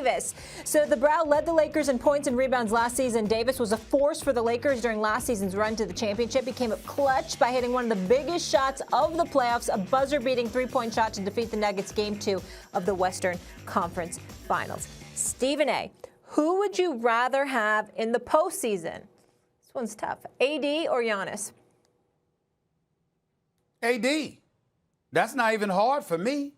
Davis. So the Brow led the Lakers in points and rebounds last season. Davis was a force for the Lakers during last season's run to the championship. He came up clutch by hitting one of the biggest shots of the playoffs, a buzzer-beating three-point shot to defeat the Nuggets Game 2 of the Western Conference Finals. Stephen A., who would you rather have in the postseason? This one's tough. AD or Giannis? AD. That's not even hard for me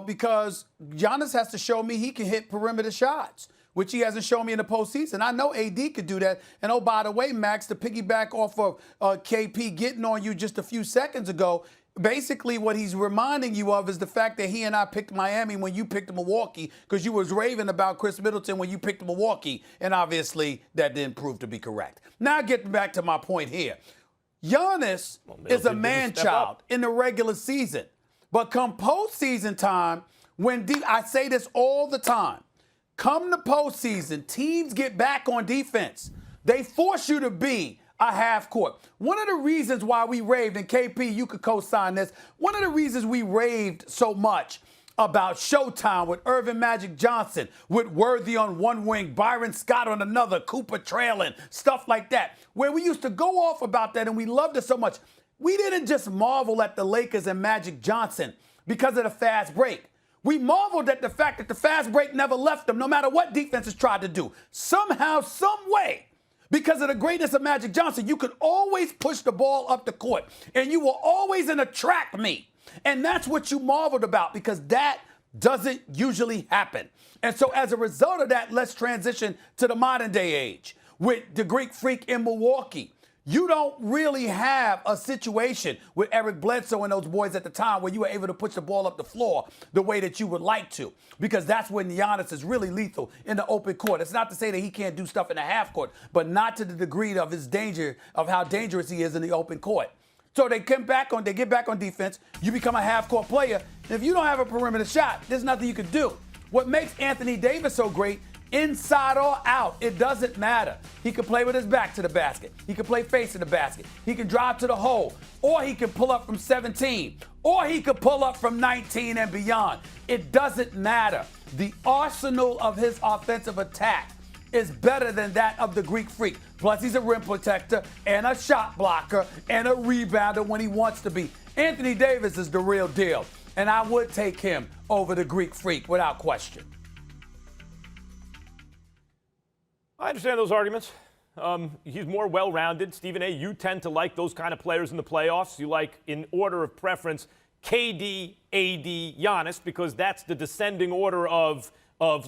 because Giannis has to show me he can hit perimeter shots, which he hasn't shown me in the postseason. I know AD could do that. And, oh, by the way, Max, to piggyback off of KP getting on you just a few seconds ago, basically what he's reminding you of is the fact that he and I picked Miami when you picked Milwaukee because you was raving about Chris Middleton when you picked Milwaukee, and obviously that didn't prove to be correct. Now getting back to my point here. Giannis is a man-child in the regular season. But come postseason time, I say this all the time, come the postseason, teams get back on defense. They force you to be a half court. One of the reasons why we raved, and KP, you could co-sign this, one of the reasons we raved so much about Showtime with Irvin Magic Johnson, with Worthy on one wing, Byron Scott on another, Cooper trailing, stuff like that, where we used to go off about that and we loved it so much. We didn't just marvel at the Lakers and Magic Johnson because of the fast break. We marveled at the fact that the fast break never left them, no matter what defenses tried to do. Somehow, some way, because of the greatness of Magic Johnson, you could always push the ball up the court, and you were always in a track meet. And that's what you marveled about, because that doesn't usually happen. And so as a result of that, let's transition to the modern day age with the Greek Freak in Milwaukee. You don't really have a situation with Eric Bledsoe and those boys at the time where you were able to push the ball up the floor the way that you would like to, because that's when Giannis is really lethal in the open court. It's not to say that he can't do stuff in the half court, but not to the degree of his danger, of how dangerous he is in the open court. So they get back on defense. You become a half court player. And if you don't have a perimeter shot, there's nothing you can do. What makes Anthony Davis so great, inside or out, it doesn't matter. He can play with his back to the basket. He can play facing the basket. He can drive to the hole, or he can pull up from 17, or he can pull up from 19 and beyond. It doesn't matter. The arsenal of his offensive attack is better than that of the Greek Freak. Plus, he's a rim protector and a shot blocker and a rebounder when he wants to be. Anthony Davis is the real deal, and I would take him over the Greek Freak without question. I understand those arguments. He's more well-rounded. Stephen A., you tend to like those kind of players in the playoffs. You like, in order of preference, KD, AD, Giannis, because that's the descending order of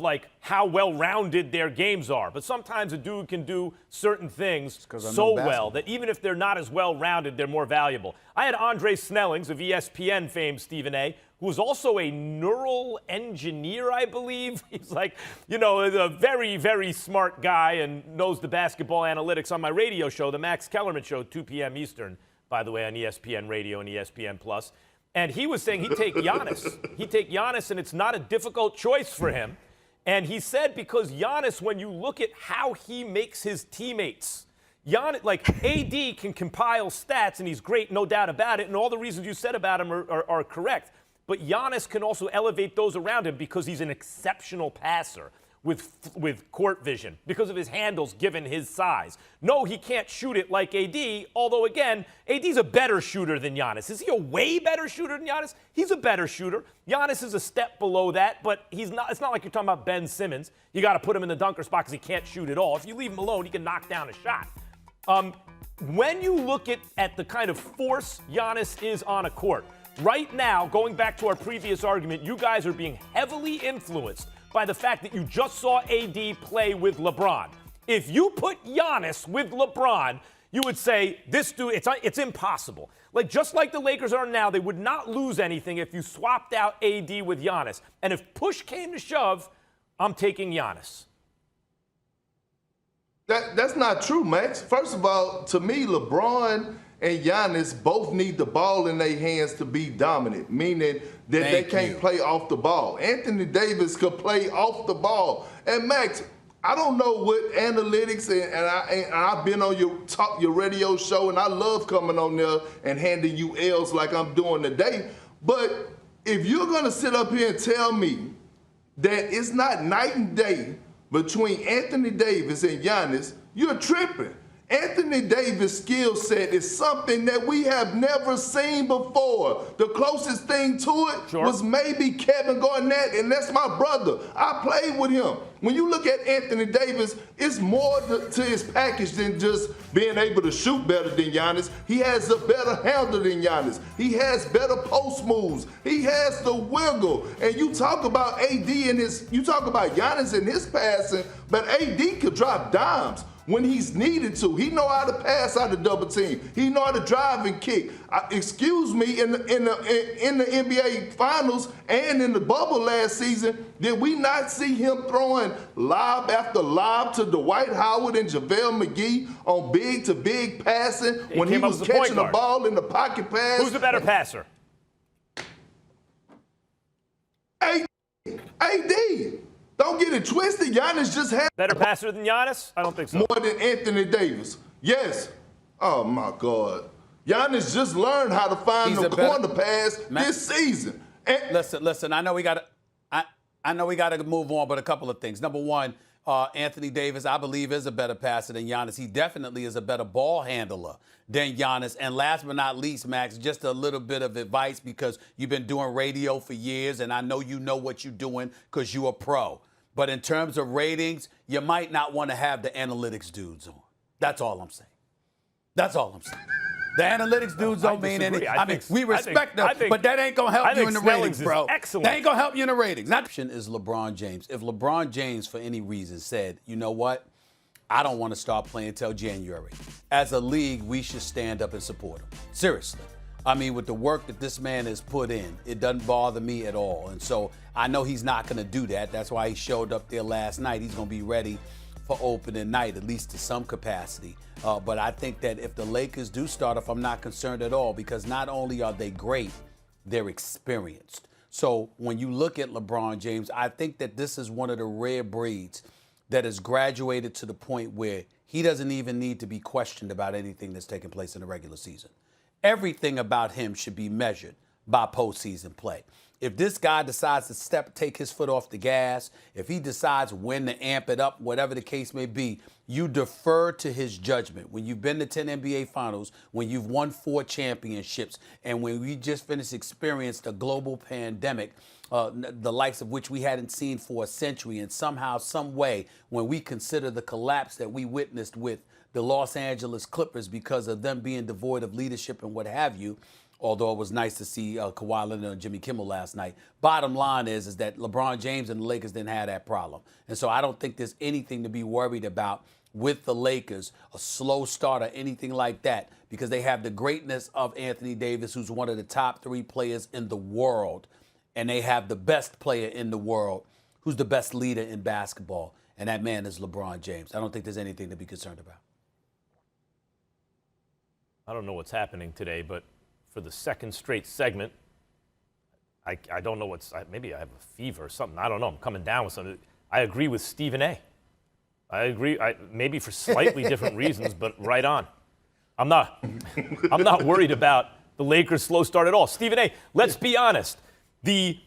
like how well-rounded their games are. But sometimes a dude can do certain things so well that even if they're not as well-rounded, they're more valuable. I had Andre Snellings of ESPN fame, Stephen A., who is also a neural engineer, I believe. He's like, you know, a very, very smart guy and knows the basketball analytics on my radio show, the Max Kellerman Show, 2 p.m. Eastern, by the way, on ESPN Radio and ESPN+. And he was saying he'd take Giannis. He'd take Giannis, and it's not a difficult choice for him. And he said because Giannis, when you look at how he makes his teammates, Giannis, like AD can compile stats, and he's great, no doubt about it, and all the reasons you said about him are correct. But Giannis can also elevate those around him because he's an exceptional passer with court vision, because of his handles given his size. No, he can't shoot it like AD, although, again, AD's a better shooter than Giannis. Is he a way better shooter than Giannis? He's a better shooter. Giannis is a step below that, but he's not. It's not like you're talking about Ben Simmons. You got to put him in the dunker spot because he can't shoot at all. If you leave him alone, he can knock down a shot. When you look at the kind of force Giannis is on a court, right now, going back to our previous argument, you guys are being heavily influenced by the fact that you just saw AD play with LeBron. If you put Giannis with LeBron, you would say, this dude, it's impossible. Like, just like the Lakers are now, they would not lose anything if you swapped out AD with Giannis. And if push came to shove, I'm taking Giannis. That's not true, Max. First of all, to me, LeBron and Giannis both need the ball in their hands to be dominant, meaning that they can't play off the ball. Anthony Davis could play off the ball. And Max, I don't know what analytics, and I've been on your radio show, and I love coming on there and handing you L's like I'm doing today. But if you're going to sit up here and tell me that it's not night and day between Anthony Davis and Giannis, you're tripping. Anthony Davis' skill set is something that we have never seen before. The closest thing to it was maybe Kevin Garnett, and that's my brother. I played with him. When you look at Anthony Davis, it's more to his package than just being able to shoot better than Giannis. He has a better handle than Giannis. He has better post moves. He has the wiggle. And you talk about AD and you talk about Giannis and his passing, but AD could drop dimes when he's needed to. He know how to pass out of double team. He know how to drive and kick. Excuse me, in the NBA Finals and in the bubble last season, did we not see him throwing lob after lob to Dwight Howard and JaVale McGee on big-to-big passing when he was catching the ball in the pocket pass? Who's the better passer? AD. Don't get it twisted. Giannis just had better passer than Giannis? I don't think so. More than Anthony Davis. Yes. Oh my God. Giannis just learned how to find the corner pass this season. Listen. I know we got to move on, but a couple of things. Number one, Anthony Davis, I believe, is a better passer than Giannis. He definitely is a better ball handler than Giannis. And last but not least, Max, just a little bit of advice because you've been doing radio for years, and I know you know what you're doing because you're a pro. But in terms of ratings, you might not want to have the analytics dudes on. That's all I'm saying. That's all I'm saying. The analytics dudes don't mean anything. I mean, we respect them, but that ain't going to help you in the ratings, bro. Excellent. That ain't going to help you in the ratings. Option is LeBron James. If LeBron James, for any reason, said, you know what, I don't want to start playing until January, as a league, we should stand up and support him. Seriously. I mean, with the work that this man has put in, it doesn't bother me at all. And so I know he's not going to do that. That's why he showed up there last night. He's going to be ready for opening night, at least to some capacity. But I think that if the Lakers do start off, I'm not concerned at all because not only are they great, they're experienced. So when you look at LeBron James, I think that this is one of the rare breeds that has graduated to the point where he doesn't even need to be questioned about anything that's taking place in the regular season. Everything about him should be measured by postseason play. If this guy decides to take his foot off the gas, if he decides when to amp it up, whatever the case may be, you defer to his judgment. When you've been to 10 NBA Finals, when you've won 4 championships, and when we just finished experienced a global pandemic, the likes of which we hadn't seen for a century, and somehow, some way, when we consider the collapse that we witnessed with the Los Angeles Clippers because of them being devoid of leadership and what have you, although it was nice to see Kawhi Leonard and Jimmy Kimmel last night. Bottom line is that LeBron James and the Lakers didn't have that problem. And so I don't think there's anything to be worried about with the Lakers, a slow start or anything like that, because they have the greatness of Anthony Davis, who's one of the top 3 players in the world, and they have the best player in the world, who's the best leader in basketball, and that man is LeBron James. I don't think there's anything to be concerned about. I don't know what's happening today, but for the second straight segment, I don't know maybe I have a fever or something. I don't know. I'm coming down with something. I agree with Stephen A. I agree, maybe for slightly different reasons, but right on. I'm not worried about the Lakers' slow start at all. Stephen A., let's be honest. The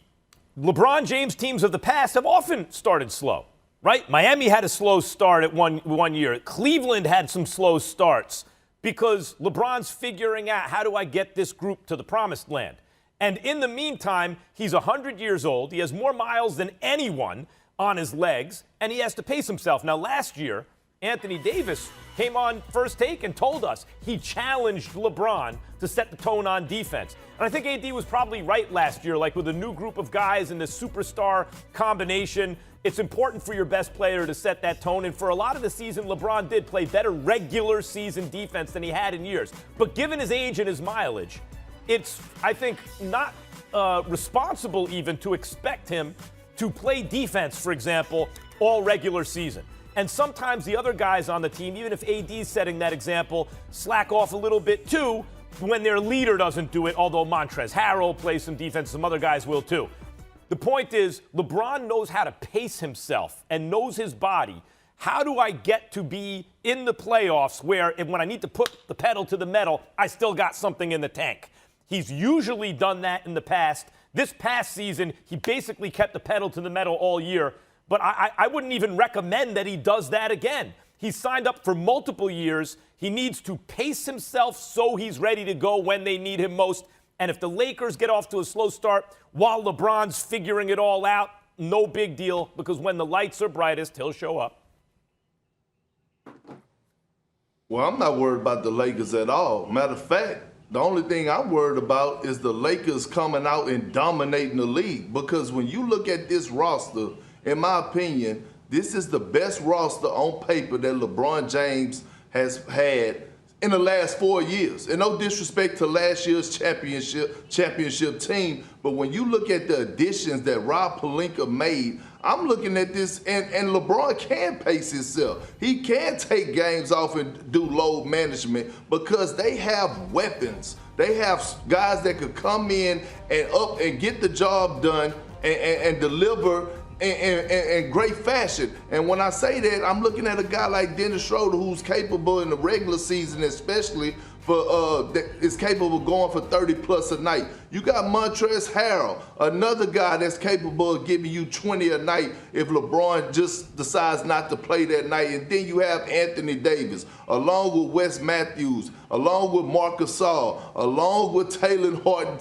LeBron James teams of the past have often started slow, right? Miami had a slow start at one year. Cleveland had some slow starts because LeBron's figuring out, how do I get this group to the promised land? And in the meantime, he's 100 years old. He has more miles than anyone on his legs, and he has to pace himself. Now, last year, Anthony Davis came on First Take and told us he challenged LeBron to set the tone on defense. And I think AD was probably right last year, like with a new group of guys in this superstar combination. It's important for your best player to set that tone. And for a lot of the season, LeBron did play better regular season defense than he had in years. But given his age and his mileage, it's, I think, not responsible even to expect him to play defense, for example, all regular season. And sometimes the other guys on the team, even if AD's setting that example, slack off a little bit too when their leader doesn't do it, although Montrezl Harrell plays some defense, some other guys will too. The point is, LeBron knows how to pace himself and knows his body. How do I get to be in the playoffs where when I need to put the pedal to the metal, I still got something in the tank? He's usually done that in the past. This past season, he basically kept the pedal to the metal all year, but I wouldn't even recommend that he does that again. He's signed up for multiple years. He needs to pace himself so he's ready to go when they need him most. And if the Lakers get off to a slow start while LeBron's figuring it all out, no big deal, because when the lights are brightest, he'll show up. Well, I'm not worried about the Lakers at all. Matter of fact, the only thing I'm worried about is the Lakers coming out and dominating the league. Because when you look at this roster, in my opinion, this is the best roster on paper that LeBron James has had in the last 4 years. And no disrespect to last year's championship team, but when you look at the additions that Rob Pelinka made, I'm looking at this, and LeBron can pace himself. He can take games off and do load management because they have weapons. They have guys that could come in and get the job done and deliver in great fashion. And when I say that, I'm looking at a guy like Dennis Schroeder, who's capable in the regular season, especially is capable of going for 30 plus a night. You got Montrezl Harrell, another guy that's capable of giving you 20 a night if LeBron just decides not to play that night. And then you have Anthony Davis, along with Wes Matthews, along with Marcus Gasol, along with Taylor Horton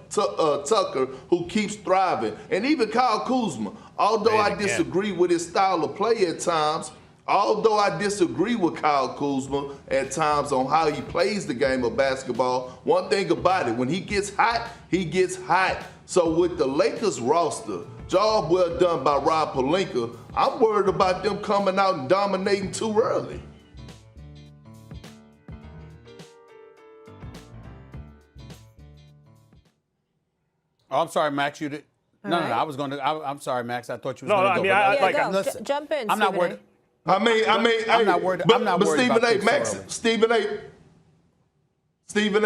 Tucker, who keeps thriving, and even Kyle Kuzma. Although I disagree with his style of play at times, although I disagree with Kyle Kuzma at times on how he plays the game of basketball, one thing about it, when he gets hot, he gets hot. So with the Lakers roster, job well done by Rob Pelinka, I'm worried about them coming out and dominating too early. Oh, I'm sorry, Max. You did. No, I was going to. I'm sorry, Max. I thought you was going to go. I mean, listen, jump in. I'm not worried. I'm not worried. But Stephen A. Max, Stephen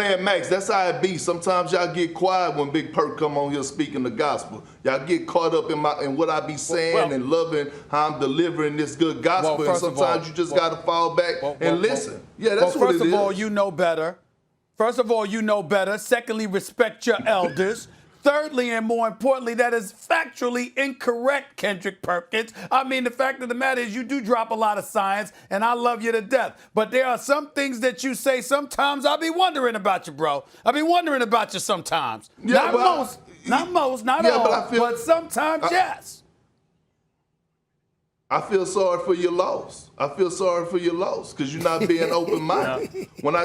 A. and Max, that's how it be. Sometimes y'all get quiet when Big Perk come on here speaking the gospel. Y'all get caught up in what I be saying and loving how I'm delivering this good gospel. And sometimes you just got to fall back and listen. Yeah, that's what it is. First of all, you know better. First of all, you know better. Secondly, respect your elders. Thirdly, and more importantly, that is factually incorrect, Kendrick Perkins. I mean, the fact of the matter is you do drop a lot of science, and I love you to death. But there are some things that you say sometimes I'll be wondering about you, bro. I'll be wondering about you sometimes. Yeah, not most, not all, but sometimes, yes. I feel sorry for your loss. I feel sorry for your loss because you're not being open-minded. When I